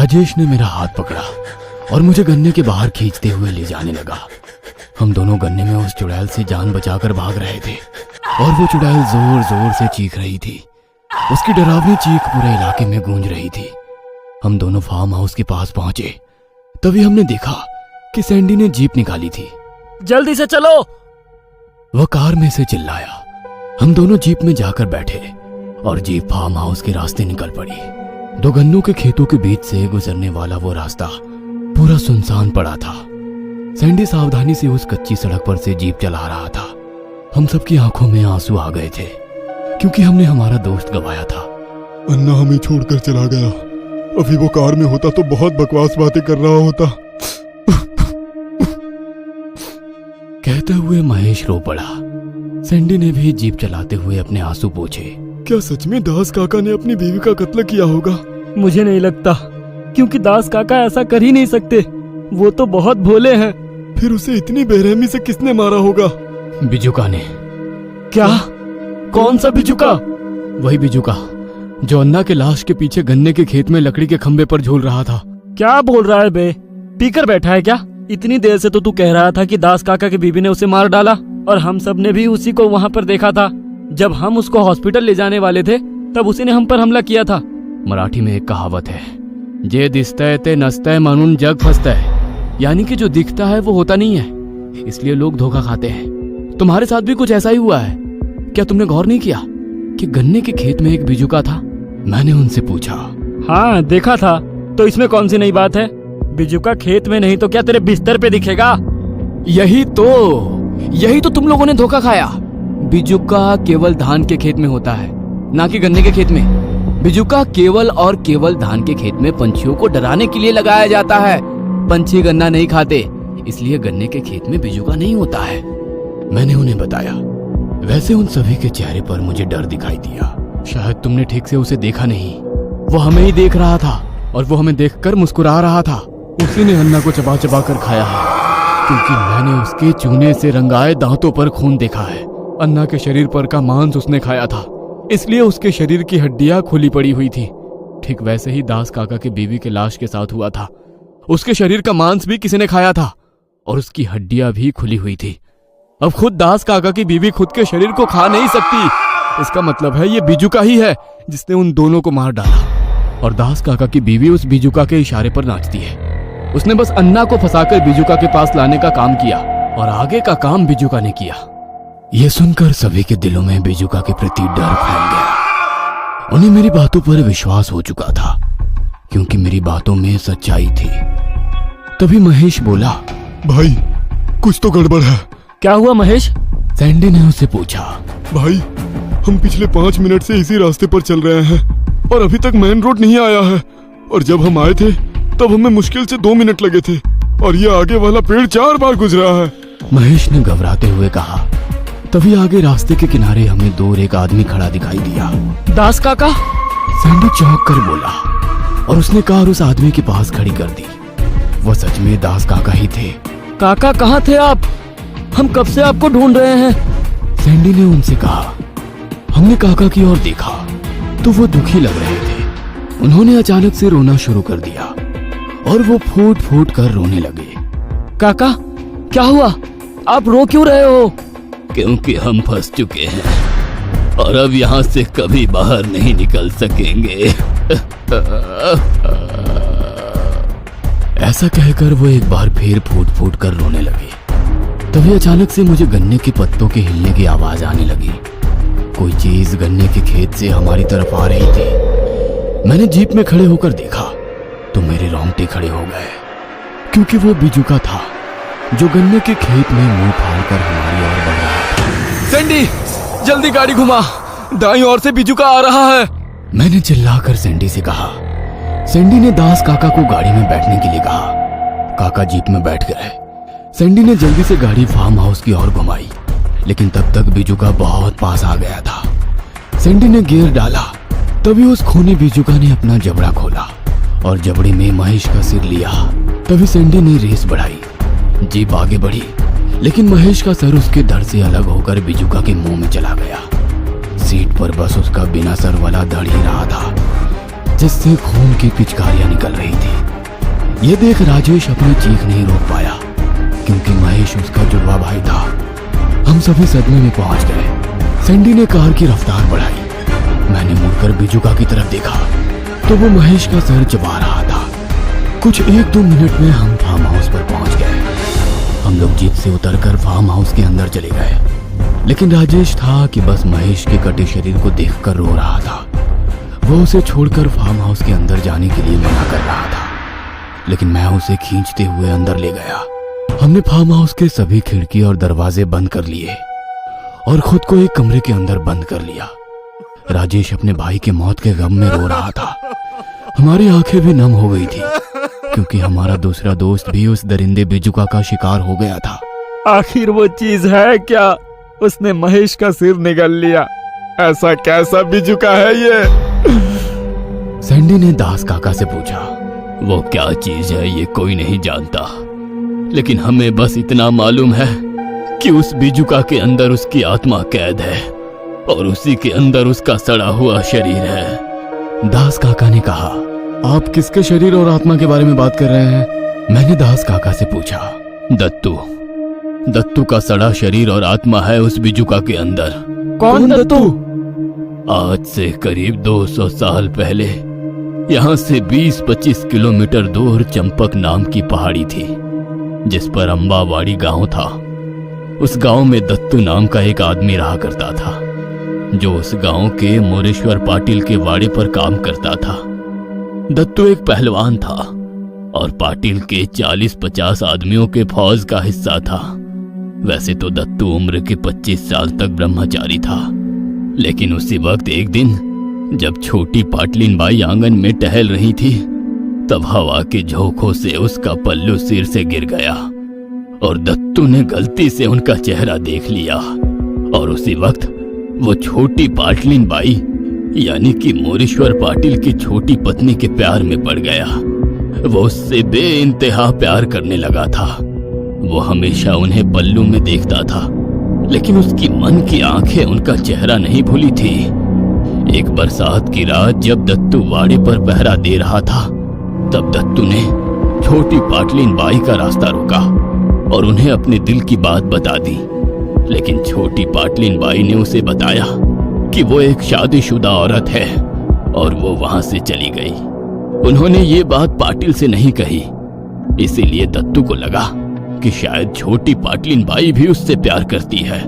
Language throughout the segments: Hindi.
राजेश ने मेरा हाथ पकड़ा और मुझे गन्ने के बाहर खींचते हुए ले जाने लगा। हम दोनों गन्ने में उस चुड़ैल से जान बचाकर भाग रहे थे और वो चुड़ैल जोर जोर से चीख रही थी। उसकी डरावनी चीख पूरे इलाके में गूंज रही थी। हम दोनों फार्म हाउस के पास पहुंचे। तभी हमने देखा कि सैंडी ने जीप निकाली थी। जल्दी से चलो, वह कार में से चिल्लाया। हम दोनों जीप में जाकर बैठे और जीप फार्म हाउस के रास्ते निकल पड़ी। दो गन्नों के खेतों के बीच से गुजरने वाला वो रास्ता पूरा सुनसान पड़ा था। सैंडी सावधानी से उस कच्ची सड़क पर से जीप चला रहा था। हम सबकी आंखों में आंसू आ गए थे क्योंकि हमने हमारा दोस्त गवाया था। अन्ना हमें छोड़कर चला गया। अभी वो कार में होता तो बहुत बकवास बातें कर रहा होता। कहते हुए महेश रो पड़ा। सैंडी ने भी जीप चलाते हुए अपने आंसू पोंछे। क्या सच में दास काका ने अपनी बीवी का कत्ल किया होगा? मुझे नहीं लगता, क्योंकि दास काका ऐसा कर ही नहीं सकते। वो तो बहुत भोले हैं। फिर उसे इतनी बेरहमी से किसने मारा होगा? बिजुका ने। क्या? कौन सा बिजुका? वही बिजुका जो अन्ना के लाश के पीछे गन्ने के खेत में लकड़ी के खंबे पर झूल रहा था। क्या बोल रहा है बे? पीकर बैठा है क्या? इतनी देर से तो तू कह रहा था कि दास काका की बीवी ने उसे मार डाला, और हम सब ने भी उसी को वहाँ पर देखा था। जब हम उसको हॉस्पिटल ले जाने वाले थे तब उसी ने हम पर हमला किया था। मराठी में एक कहावत है, जे दिसतय ते नसतय म्हणून जग फसतय, यानी कि जो दिखता है वो होता नहीं है, इसलिए लोग धोखा खाते हैं। तुम्हारे साथ भी कुछ ऐसा ही हुआ है क्या? तुमने गौर नहीं किया कि गन्ने के खेत में एक बिजुका था? मैंने उनसे पूछा। हाँ देखा था, तो इसमें कौन सी नई बात है? बिजुका खेत में नहीं तो क्या तेरे बिस्तर पे दिखेगा? यही तो तुम लोगों ने धोखा खाया। बिजुका केवल धान के खेत में होता है, ना कि गन्ने के खेत में। बिजुका केवल और केवल धान के खेत में पंछियों को डराने के लिए लगाया जाता है। पंछी गन्ना नहीं खाते, इसलिए गन्ने के खेत में बिजुका नहीं होता है। मैंने उन्हें बताया। वैसे उन सभी के चेहरे पर मुझे डर दिखाई दिया। शायद तुमने ठीक से उसे देखा नहीं। वो हमें ही देख रहा था और वो हमें देखकर मुस्कुरा रहा था। उसी ने अन्ना को चबा चबा कर खाया है, क्योंकि मैंने उसके चूने से रंगाए दांतों पर खून देखा है। अन्ना के शरीर पर का मांस उसने खाया था, इसलिए उसके शरीर की हड्डियां खुली पड़ी हुई थी। ठीक वैसे ही दास काका की बीवी के लाश के साथ हुआ था। उसके शरीर का मांस भी किसी ने खाया था और उसकी हड्डियां भी खुली हुई थी। अब खुद दास काका की बीवी खुद के शरीर को खा नहीं सकती। इसका मतलब है ये बिजुका ही है जिसने उन दोनों को मार डाला, और दास काका की बीवी उस बिजुका के इशारे पर नाचती है। उसने बस अन्ना को फंसाकर बिजुका के पास लाने का काम किया और आगे का काम बिजुका ने किया। यह सुनकर सभी के दिलों में बिजुका के प्रति डर फैल गया। उन्हें मेरी बातों पर विश्वास हो चुका था, क्योंकि मेरी बातों में सच्चाई थी। तभी महेश बोला, भाई कुछ तो गड़बड़ है। क्या हुआ महेश? सैंडी ने उससे पूछा। भाई हम पिछले 5 मिनट से इसी रास्ते पर चल रहे हैं और अभी तक मेन रोड नहीं आया है, और जब हम आए थे तब हमें मुश्किल से 2 मिनट लगे थे, और ये आगे वाला पेड़ 4 बार गुजरा है। महेश ने घबराते हुए कहा। तभी आगे रास्ते के किनारे हमें दूर एक आदमी खड़ा दिखाई दिया। दास काका? सैंडी चौंक कर बोला और उसने कार उस आदमी के पास खड़ी कर दी। वो सच में दास काका ही थे। काका कहाँ थे आप? हम कब से आपको ढूंढ रहे हैं। सैंडी ने उनसे कहा। हमने काका की ओर देखा तो वो दुखी लग रहे थे। उन्होंने अचानक से रोना शुरू कर दिया और वो फूट फूट कर रोने लगे। काका क्या हुआ? आप रो क्यों रहे हो? क्योंकि हम फंस चुके हैं और अब यहाँ से कभी बाहर नहीं निकल सकेंगे। ऐसा कहकर वो एक बार फिर फूट फूट कर रोने लगे। तभी अचानक से मुझे गन्ने के पत्तों के हिलने की आवाज आने लगी। कोई चीज गन्ने के खेत से हमारी तरफ आ रही थी। मैंने जीप में खड़े होकर देखा तो मेरे रोंगटे खड़े हो गए, क्योंकि वो बिजुका था जो गन्ने के खेत में मुंह फाड़कर हमारी ओर बढ़ रहा था। सैंडी जल्दी गाड़ी घुमा, दाईं ओर से बिजुका आ रहा है। मैंने चिल्लाकर सैंडी से कहा। सैंडी ने दास काका को गाड़ी में बैठने के लिए कहा। काका जीप में बैठ गए। सैंडी ने जल्दी से गाड़ी फार्म हाउस की ओर घुमाई, लेकिन तब तक बिजुका बहुत पास आ गया था। सैंडी ने गियर डाला। तभी उस खूनी बिजुका ने अपना जबड़ा खोला और जबड़े में महेश का सिर लिया। तभी सैंडी ने रेस बढ़ाई। जीप आगे बढ़ी, लेकिन महेश का सर उसके धड़ से अलग होकर बिजुका के मुंह में चला गया। सीट पर बस उसका बिना सर वाला धड़ ही रहा था। जिससे खून की पिचकारियां निकल रही थी। यह देख राजेश अपनी चीख नहीं रोक पाया, क्योंकि महेश उसका जुड़वा भाई था। हम सभी सदमे में पहुंच गए। सैंडी ने कार की रफ्तार बढ़ाई। मैंने मुड़कर बिजुका की तरफ देखा तो वो महेश का सर चबा रहा था। कुछ 1-2 मिनट में हम फार्म हाउस पर पहुंच गए। हम लोग जीप से उतरकर फार्म हाउस के अंदर चले गए, लेकिन राजेश था कि बस महेश के कटे शरीर को देखकर रो रहा था। वो उसे छोड़कर फार्म हाउस के अंदर जाने के लिए मना कर रहा था, लेकिन मैं उसे खींचते हुए अंदर ले गया। हमने फार्म हाउस के सभी खिड़की और दरवाजे बंद कर लिए और खुद को एक कमरे के अंदर बंद कर लिया। राजेश अपने भाई के मौत के गम में रो रहा था। हमारी आंखें भी नम हो गई थी, क्योंकि हमारा दूसरा दोस्त भी उस दरिंदे बिजुका का शिकार हो गया था। आखिर वो चीज है क्या? उसने महेश का सिर निगल लिया। ऐसा कैसा बिजुका है ये? सैंडी ने दास काका से पूछा। वो क्या चीज है ये कोई नहीं जानता, लेकिन हमें बस इतना मालूम है कि उस बिजुका के अंदर उसकी आत्मा कैद है और उसी के अंदर उसका सड़ा हुआ शरीर है। दास काका ने कहा, आप किसके शरीर और आत्मा के बारे में बात कर रहे हैं? मैंने दास काका से पूछा। दत्तू का सड़ा शरीर और आत्मा है उस बिजुका के अंदर। कौन दत्तू? आज से करीब 200 साल पहले यहाँ से 20-25 किलोमीटर दूर चंपक नाम की पहाड़ी थी, जिस पर अंबावाड़ी गांव था। उस गांव में दत्तू नाम का एक आदमी रहा करता था, जो उस गांव के मोरेश्वर पाटिल के वाड़े पर काम करता था। दत्तू एक पहलवान था और पाटिल के 40-50 आदमियों के फौज का हिस्सा था। वैसे तो दत्तू उम्र के 25 साल तक ब्रह्मचारी था, लेकिन उसी वक्त एक दिन जब छोटी पाटलिन बाई आंगन में टहल रही थी, तब हवा के झोंकों से उसका पल्लू सिर से गिर गया और दत्तू ने गलती से उनका चेहरा देख लिया। और उसी वक्त वो छोटी पाटलिन बाई यानी कि मोरेश्वर पाटिल की छोटी पत्नी के प्यार में पड़ गया। वो उससे बेइंतहा प्यार करने लगा था। वो हमेशा उन्हें पल्लू में देखता था, लेकिन उसकी मन की आंखें उनका चेहरा नहीं भूली थी। एक बरसात की रात जब दत्तू वाड़े पर पहरा दे रहा था, तब दत्तू ने छोटी पाटलिन बाई का रास्ता रोका और उन्हें अपने दिल की बात बता दी। लेकिन छोटी पाटलिन बाई ने उसे बताया कि वो एक शादीशुदा औरत है और वो वहां से चली गई। उन्होंने ये बात पाटिल से नहीं कही, इसीलिए दत्तू को लगा कि शायद छोटी पाटलिन बाई भी उससे प्यार करती है,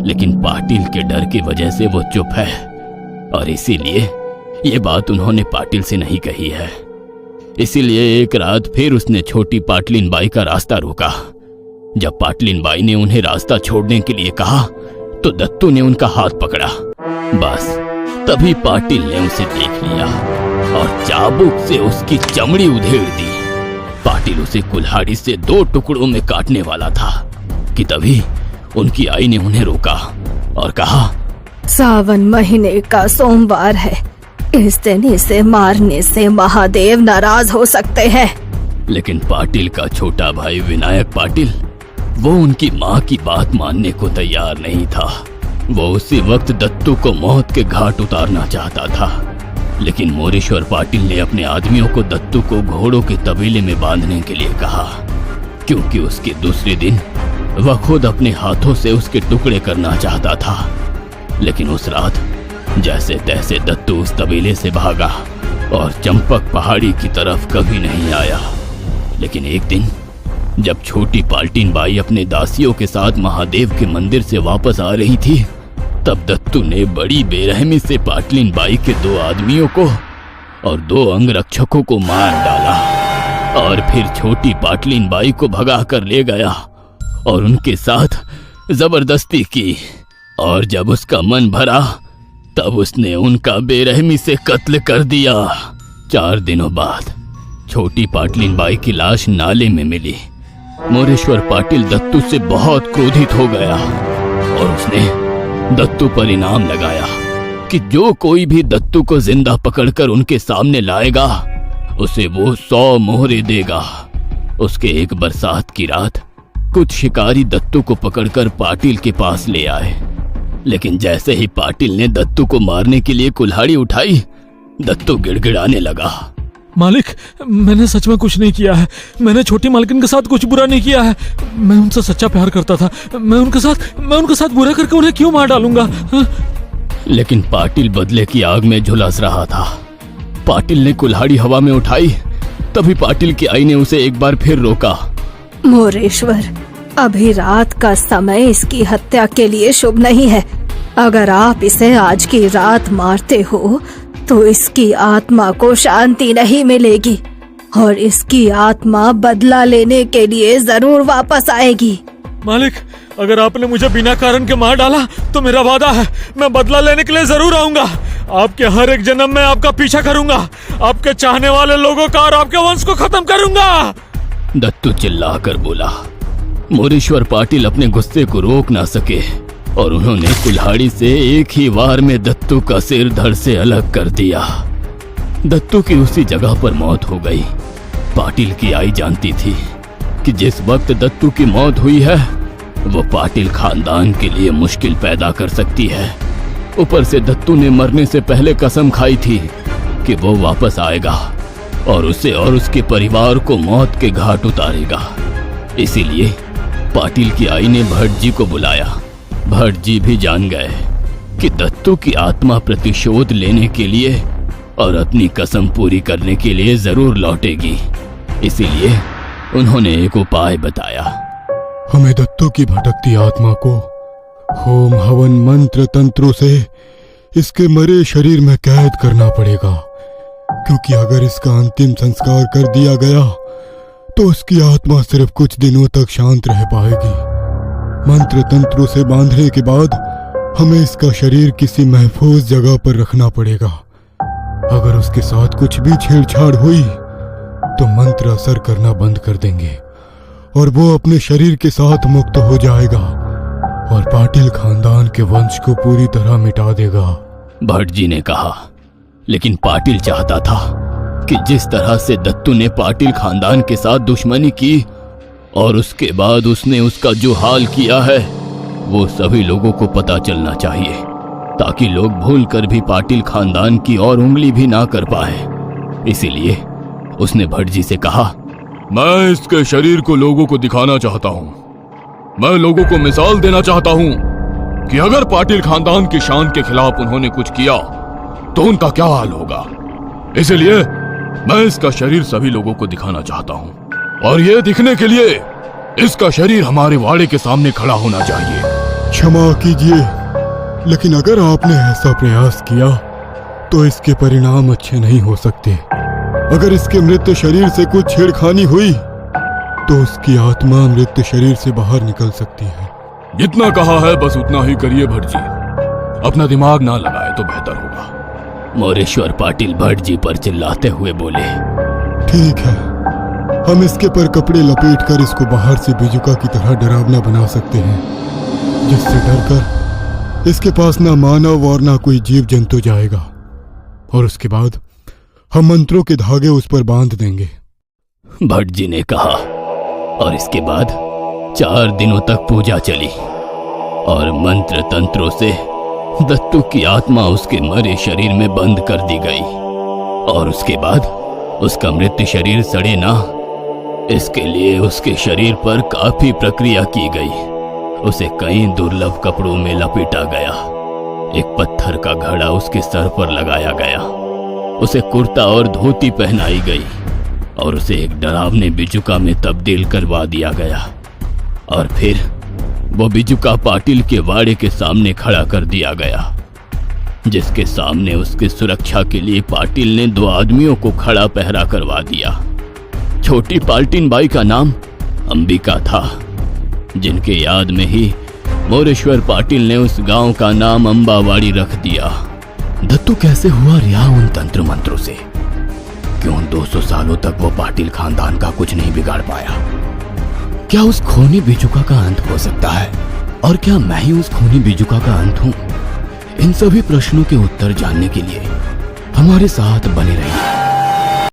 लेकिन पाटिल के डर की वजह से वो चुप है और इसीलिए ये बात उन्होंने पाटिल से नहीं कही है। इसीलिए एक रात फिर उसने छोटी पाटलिन बाई का रास्ता रोका। जब पाटलिन बाई ने उन्हें रास्ता छोड़ने के लिए कहा तो दत्तू ने उनका हाथ पकड़ा। बस तभी पाटिल ने उसे देख लिया और चाबुक से उसकी चमड़ी उधेड़ दी। पाटिल उसे कुल्हाड़ी से 2 टुकड़ों में काटने वाला था कि तभी उनकी आई ने उन्हें रोका और कहा, सावन महीने का सोमवार है, इस दिन इसे मारने से महादेव नाराज हो सकते हैं। लेकिन पाटिल का छोटा भाई विनायक पाटिल, वो उनकी माँ की बात मानने को तैयार नहीं था। वो उसी वक्त दत्तू को मौत के घाट उतारना चाहता था, लेकिन मोरेश्वर पाटिल ने अपने आदमियों को दत्तू को घोड़ों के तबीले में बांधने के लिए कहा, क्योंकि उसके दूसरे दिन वह खुद अपने हाथों से उसके टुकड़े करना चाहता था। लेकिन उस रात जैसे तैसे दत्तू उस तबीले से भागा और चंपक पहाड़ी की तरफ कभी नहीं आया। लेकिन एक दिन जब छोटी पाटलिन बाई अपने दासियों के साथ महादेव के मंदिर से वापस आ रही थी, तब दत्तू ने बड़ी बेरहमी से पाटलिन बाई के 2 आदमियों को और 2 अंगरक्षकों को मार डाला और फिर छोटी पाटलिन बाई को भगा कर ले गया और उनके साथ जबरदस्ती की। और जब उसका मन भरा तब उसने उनका बेरहमी से कत्ल कर दिया। 4 दिनों बाद छोटी पाटलिन बाई की लाश नाले में मिली। मोरेश्वर पाटिल दत्तू से बहुत क्रोधित हो गया और उसने दत्तू पर इनाम लगाया कि जो कोई भी दत्तू को जिंदा पकड़कर उनके सामने लाएगा उसे वो 100 मोहरे देगा। उसके एक बरसात की रात कुछ शिकारी दत्तू को पकड़कर पाटिल के पास ले आए, लेकिन जैसे ही पाटिल ने दत्तू को मारने के लिए कुल्हाड़ी उठाई दत्तू गिड़गिड़ाने लगा। मालिक, मैंने सच में कुछ नहीं किया है। मैंने छोटी मालकिन के साथ कुछ बुरा नहीं किया है। मैं उनसे सच्चा प्यार करता था। मैं उनके साथ बुरा करके उन्हें क्यों मार डालूंगा? हाँ? लेकिन पाटिल बदले की आग में झुलस रहा था। पाटिल ने कुल्हाड़ी हवा में उठाई, तभी पाटिल की आई ने उसे एक बार फिर रोका। मोरेश्वर, अभी रात का समय इसकी हत्या के लिए शुभ नहीं है। अगर आप इसे आज की रात मारते हो तो इसकी आत्मा को शांति नहीं मिलेगी और इसकी आत्मा बदला लेने के लिए जरूर वापस आएगी। मालिक, अगर आपने मुझे बिना कारण के मार डाला तो मेरा वादा है, मैं बदला लेने के लिए जरूर आऊंगा। आपके हर एक जन्म में आपका पीछा करूंगा, आपके चाहने वाले लोगों का और आपके वंश को खत्म करूंगा। दत्तू चिल्लाकर बोला। मोरेश्वर पाटिल अपने गुस्से को रोक ना सके और उन्होंने कुल्हाड़ी से एक ही वार में दत्तू का सिर धड़ से अलग कर दिया। दत्तू की उसी जगह पर मौत हो गई। पाटिल की आई जानती थी कि जिस वक्त दत्तू की मौत हुई है वो पाटिल खानदान के लिए मुश्किल पैदा कर सकती है। ऊपर से दत्तू ने मरने से पहले कसम खाई थी कि वो वापस आएगा और उसे और उसके परिवार को मौत के घाट उतारेगा। इसीलिए पाटिल की आई ने भट्ट जी को बुलाया। भट्ट जी भी जान गए कि दत्तू की आत्मा प्रतिशोध लेने के लिए और अपनी कसम पूरी करने के लिए जरूर लौटेगी। इसीलिए उन्होंने एक उपाय बताया। हमें दत्तू की भटकती आत्मा को होम हवन मंत्र तंत्रों से इसके मरे शरीर में कैद करना पड़ेगा, क्योंकि अगर इसका अंतिम संस्कार कर दिया गया तो उसकी आत्मा सिर्फ कुछ दिनों तक शांत रह पाएगी। मंत्र तंत्रों से बांधने के बाद हमें इसका शरीर किसी महफूज जगह पर रखना पड़ेगा। अगर उसके साथ कुछ भी छेड़छाड़ हुई तो मंत्र असर करना बंद कर देंगे और वो अपने शरीर के साथ मुक्त हो जाएगा और पाटिल खानदान के वंश को पूरी तरह मिटा देगा। भट्ट जी ने कहा। लेकिन पाटिल चाहता था कि जिस तरह से दत्तू ने पाटिल खानदान के साथ दुश्मनी की और उसके बाद उसने उसका जो हाल किया है वो सभी लोगों को पता चलना चाहिए, ताकि लोग भूल कर भी पाटिल खानदान की और उंगली भी ना कर पाए। इसीलिए उसने भट्ट जी से कहा, मैं इसके शरीर को लोगों को दिखाना चाहता हूँ। मैं लोगों को मिसाल देना चाहता हूँ कि अगर पाटिल खानदान की शान के खिलाफ उन्होंने कुछ किया तो उनका क्या हाल होगा। इसलिए मैं इसका शरीर सभी लोगों को दिखाना चाहता हूँ और ये दिखने के लिए इसका शरीर हमारे वाड़े के सामने खड़ा होना चाहिए। क्षमा कीजिए, लेकिन अगर आपने ऐसा प्रयास किया तो इसके परिणाम अच्छे नहीं हो सकते। अगर इसके मृत शरीर से कुछ छेड़खानी हुई तो उसकी आत्मा मृत शरीर से बाहर निकल सकती है। जितना कहा है बस उतना ही करिए भट्ट जी, अपना दिमाग ना लगाए तो बेहतर होगा। मोरेश्वर पाटिल भट्ट जी पर चिल्लाते हुए बोले। ठीक है, हम इसके पर कपड़े लपेटकर इसको बाहर से बिजुका की तरह डरावना बना सकते हैं, जिससे डरकर इसके पास ना मानव और ना कोई जीव जंतु जाएगा। और उसके बाद हम मंत्रों के धागे उस पर बांध देंगे। भट्ट जी ने कहा। और इसके बाद 4 दिनों तक पूजा चली और मंत्र तंत्रों से दत्तू की आत्मा उसके मरे शरीर में बंद कर दी गई और उसके बाद उसका मृत शरीर सड़े ना, इसके लिए उसके शरीर पर काफी प्रक्रिया की गई। उसे कई दुर्लभ कपड़ों में लपेटा गया, एक पत्थर का घड़ा उसके सर पर लगाया गया, उसे कुर्ता और धोती पहनाई गई और उसे एक डरावने बिजुका में तब्दील करवा दिया गया और फिर वो बिजुका पाटिल के वाड़े के सामने खड़ा कर दिया गया, जिसके सामने उसकी सुरक्षा के लिए पाटिल ने 2 आदमियों को खड़ा पहरा करवा दिया। छोटी पाल्टिन बाई का नाम अंबिका था, जिनके याद में ही मोरेश्वर पाटिल ने उस गांव का नाम अंबावाड़ी रख दिया। दत्तू कैसे हुआ रिहा उन तंत्र मंत्रों से? क्यों 200 सालों तक वो पाटिल खानदान का कुछ नहीं बिगाड़ पाया? क्या उस खूनी बिजुका का अंत हो सकता है? और क्या मैं ही उस खूनी बिजुका का अंत हूं? इन सभी प्रश्नों के उत्तर जानने के लिए हमारे साथ बने रहिए।